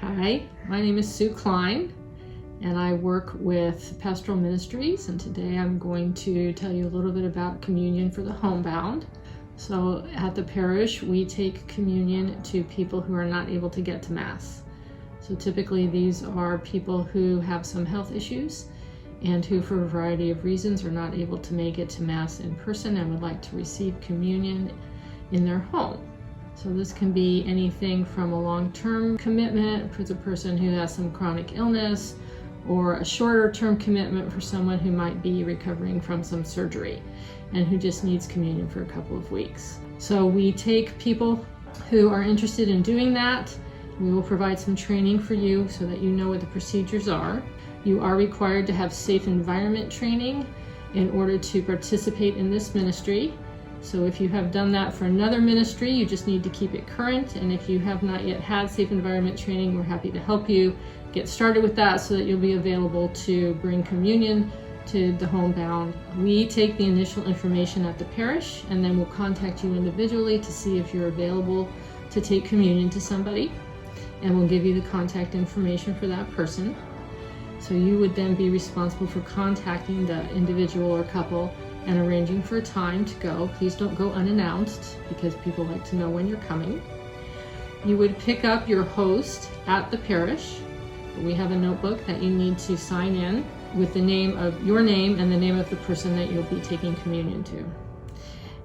Hi, my name is Sue Klein, and I work with Pastoral Ministries, and today I'm going to tell you a little bit about communion for the homebound. So at the parish, we take communion to people who are not able to get to Mass. So typically these are people who have some health issues and who for a variety of reasons are not able to make it to Mass in person and would like to receive communion in their home. So this can be anything from a long-term commitment for the person who has some chronic illness, or a shorter-term commitment for someone who might be recovering from some surgery and who just needs communion for a couple of weeks. So we take people who are interested in doing that. We will provide some training for you so that you know what the procedures are. You are required to have safe environment training in order to participate in this ministry. So if you have done that for another ministry, you just need to keep it current. And if you have not yet had safe environment training, we're happy to help you get started with that so that you'll be available to bring communion to the homebound. We take the initial information at the parish, and then we'll contact you individually to see if you're available to take communion to somebody. And we'll give you the contact information for that person. So you would then be responsible for contacting the individual or couple and arranging for a time to go. Please don't go unannounced because people like to know when you're coming. You would pick up your host at the parish. We have a notebook that you need to sign in with the name of your name and the name of the person that you'll be taking communion to.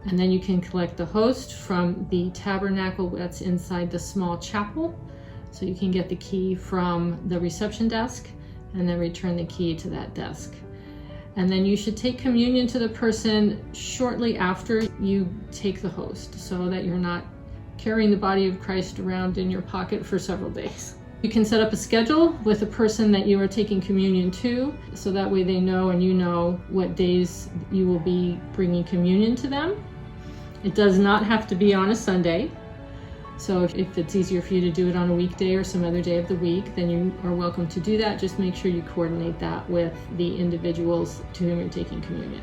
And then you can collect the host from the tabernacle that's inside the small chapel. So you can get the key from the reception desk and then return the key to that desk. And then you should take communion to the person shortly after you take the host so that you're not carrying the body of Christ around in your pocket for several days. You can set up a schedule with the person that you are taking communion to, so that way they know and you know what days you will be bringing communion to them. It does not have to be on a Sunday. So if it's easier for you to do it on a weekday or some other day of the week, then you are welcome to do that. Just make sure you coordinate that with the individuals to whom you're taking communion.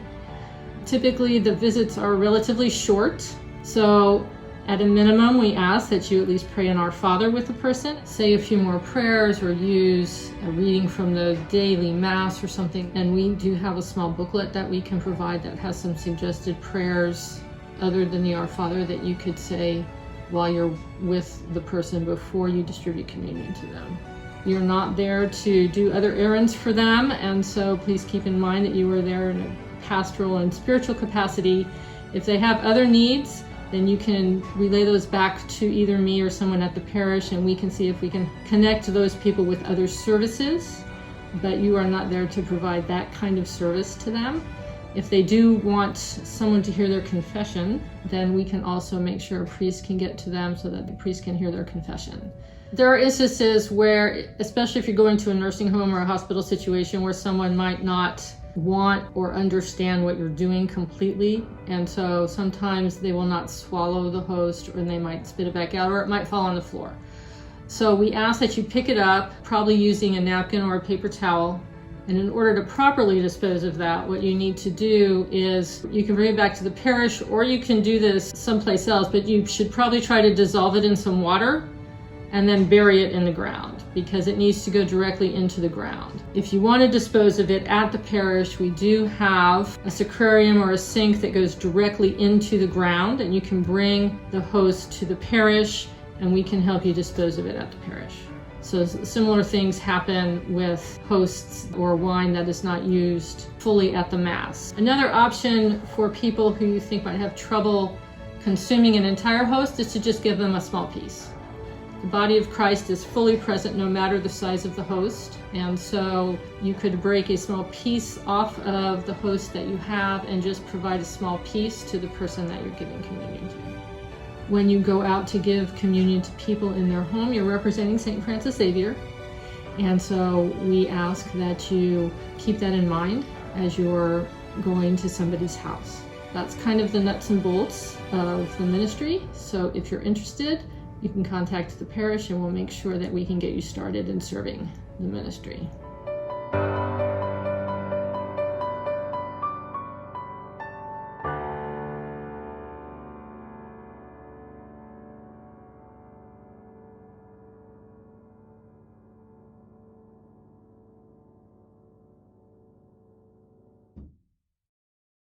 Typically, the visits are relatively short. So at a minimum, we ask that you at least pray an Our Father with the person, say a few more prayers, or use a reading from the daily Mass or something. And we do have a small booklet that we can provide that has some suggested prayers other than the Our Father that you could say while you're with the person before you distribute communion to them. You're not there to do other errands for them, and so please keep in mind that you are there in a pastoral and spiritual capacity. If they have other needs, then you can relay those back to either me or someone at the parish, and we can see if we can connect those people with other services, but you are not there to provide that kind of service to them. If they do want someone to hear their confession, then we can also make sure a priest can get to them so that the priest can hear their confession. There are instances where, especially if you're going to a nursing home or a hospital situation, where someone might not want or understand what you're doing completely, and so sometimes they will not swallow the host, or they might spit it back out, or it might fall on the floor. So we ask that you pick it up, probably using a napkin or a paper towel. And in order to properly dispose of that, what you need to do is you can bring it back to the parish, or you can do this someplace else, but you should probably try to dissolve it in some water and then bury it in the ground, because it needs to go directly into the ground. If you want to dispose of it at the parish, we do have a sacrarium or a sink that goes directly into the ground, and you can bring the host to the parish and we can help you dispose of it at the parish. So similar things happen with hosts or wine that is not used fully at the Mass. Another option for people who you think might have trouble consuming an entire host is to just give them a small piece. The body of Christ is fully present no matter the size of the host, and so you could break a small piece off of the host that you have and just provide a small piece to the person that you're giving communion to. When you go out to give communion to people in their home, you're representing St. Francis Xavier. And so we ask that you keep that in mind as you're going to somebody's house. That's kind of the nuts and bolts of the ministry. So if you're interested, you can contact the parish and we'll make sure that we can get you started in serving the ministry.